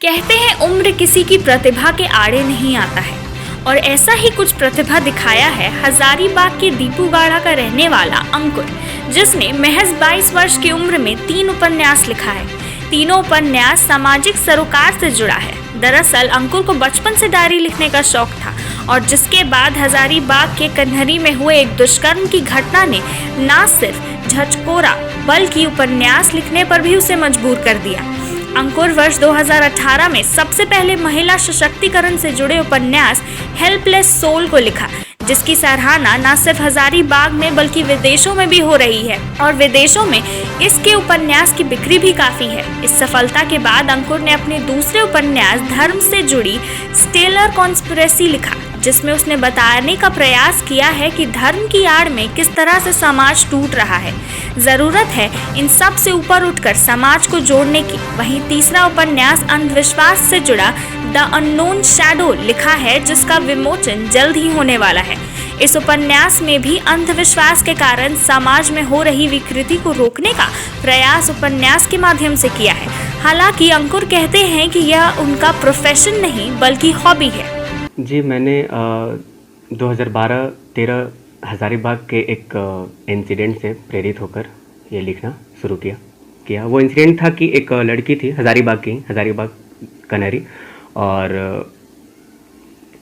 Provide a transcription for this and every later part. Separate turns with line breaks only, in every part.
कहते हैं उम्र किसी की प्रतिभा के आड़े नहीं आता है और ऐसा ही कुछ प्रतिभा दिखाया है हजारीबाग के दीपूगाड़ा का रहने वाला अंकुर, जिसने महज 22 वर्ष की उम्र में 3 उपन्यास लिखा है। तीनों उपन्यास सामाजिक सरोकार से जुड़ा है। दरअसल अंकुर को बचपन से डायरी लिखने का शौक था और जिसके बाद हजारीबाग के कन्हरी में हुए एक दुष्कर्म की घटना ने न सिर्फ झकझोरा बल्कि उपन्यास लिखने पर भी उसे मजबूर कर दिया। अंकुर वर्ष 2018 में सबसे पहले महिला सशक्तिकरण से जुड़े उपन्यास हेल्पलेस सोल को लिखा, जिसकी सराहना न सिर्फ हजारीबाग में बल्कि विदेशों में भी हो रही है और विदेशों में इसके उपन्यास की बिक्री भी काफी है। इस सफलता के बाद अंकुर ने अपने दूसरे उपन्यास धर्म से जुड़ी स्टेलर कॉन्स्पिरेसी लिखा, जिसमें उसने बताने का प्रयास किया है कि धर्म की आड़ में किस तरह से समाज टूट रहा है। जरूरत है इन सब से ऊपर उठकर समाज को जोड़ने की। वहीं तीसरा उपन्यास अंधविश्वास से जुड़ा द अननोन शैडो लिखा है, जिसका विमोचन जल्द ही होने वाला है। इस उपन्यास में भी अंधविश्वास के कारण समाज में हो रही विकृति को रोकने का प्रयास उपन्यास के माध्यम से किया है। हालांकि अंकुर कहते हैं कि यह उनका प्रोफेशन नहीं बल्कि हॉबी है।
जी, मैंने 2012-13 हजारीबाग के एक इंसिडेंट से प्रेरित होकर ये लिखना शुरू किया। वो इंसिडेंट था कि एक लड़की थी हजारीबाग कन्हरी, और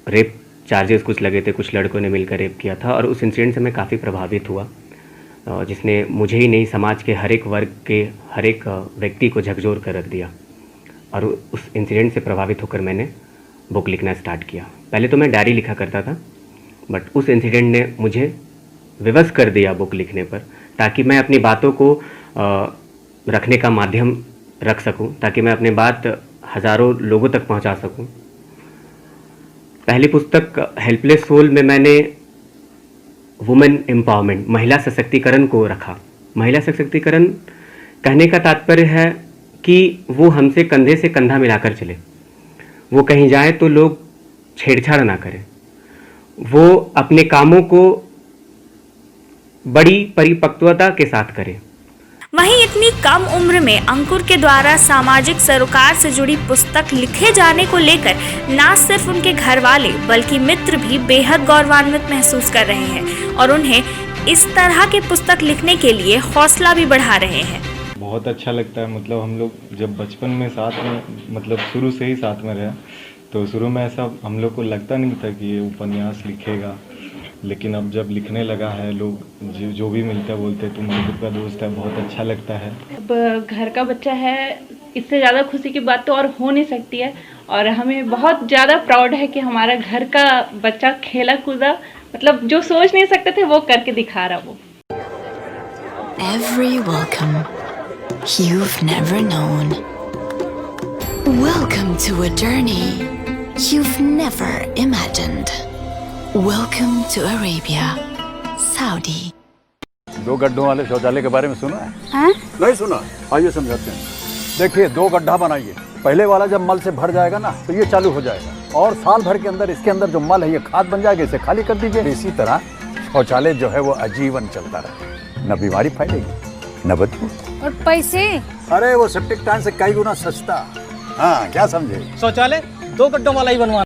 रेप चार्जेस कुछ लगे थे, कुछ लड़कों ने मिलकर रेप किया था। और उस इंसिडेंट से मैं काफ़ी प्रभावित हुआ, जिसने मुझे ही नहीं समाज के हर एक वर्ग के हर एक व्यक्ति को झकझोर कर रख दिया। और उस इंसिडेंट से प्रभावित होकर मैंने बुक लिखना स्टार्ट किया। पहले तो मैं डायरी लिखा करता था, बट उस इंसिडेंट ने मुझे विवश कर दिया बुक लिखने पर, ताकि मैं अपनी बातों को रखने का माध्यम रख सकूं, ताकि मैं अपनी बात हज़ारों लोगों तक पहुंचा सकूं। पहली पुस्तक हेल्पलेस सोल में मैंने वुमेन एम्पावरमेंट, महिला सशक्तिकरण को रखा। महिला सशक्तिकरण कहने का तात्पर्य है कि वो हमसे कंधे से कंधा मिलाकर चले, वो कहीं जाए तो लोग छेड़छाड़ ना करें, वो अपने कामों को बड़ी परिपक्वता के साथ करें।
वहीं इतनी कम उम्र में अंकुर के द्वारा सामाजिक सरोकार से जुड़ी पुस्तक लिखे जाने को लेकर न सिर्फ उनके घर वाले बल्कि मित्र भी बेहद गौरवान्वित महसूस कर रहे हैं और उन्हें इस तरह के पुस्तक लिखने के लिए हौसला भी बढ़ा रहे हैं।
बहुत अच्छा लगता है। मतलब हम लोग जब बचपन में साथ में, मतलब शुरू से ही साथ में रहे, तो शुरू में ऐसा हम लोग को लगता नहीं था कि ये उपन्यास लिखेगा, लेकिन अब जब लिखने लगा है, लोग जो भी मिलता है बोलते तुम अंकुर का दोस्त है, बहुत अच्छा लगता है।
अब घर का बच्चा है, इससे ज़्यादा खुशी की बात तो और हो नहीं सकती है और हमें बहुत ज़्यादा प्राउड है कि हमारा घर का बच्चा खेला कूदा, मतलब जो सोच नहीं सकते थे वो करके दिखा रहा। वो
Every welcome you've never known. Welcome to a journey you've never imagined. Welcome to Arabia, Saudi.
2 गड्ढों वाले शौचालय के बारे में सुना है?
हाँ?
नहीं सुना? आइए समझाते हैं। देखिए, 2 गड्ढा बनाइए। पहले वाला जब मल से भर जाएगा ना, तो ये चालू हो जाएगा और साल भर के अंदर इसके अंदर जो मल है ये खाद बन जाएगा, इसे खाली कर दीजिए। इसी तरह शौचालय जो है वो आजीवन चलता रहे, न बीमारी फैलेगी न बदबू।
और पैसे?
अरे वो सेप्टिक टैंक से कई गुना सस्ता। हाँ, क्या समझे?
शौचालय 2 गड्ढों वाला ही बनवा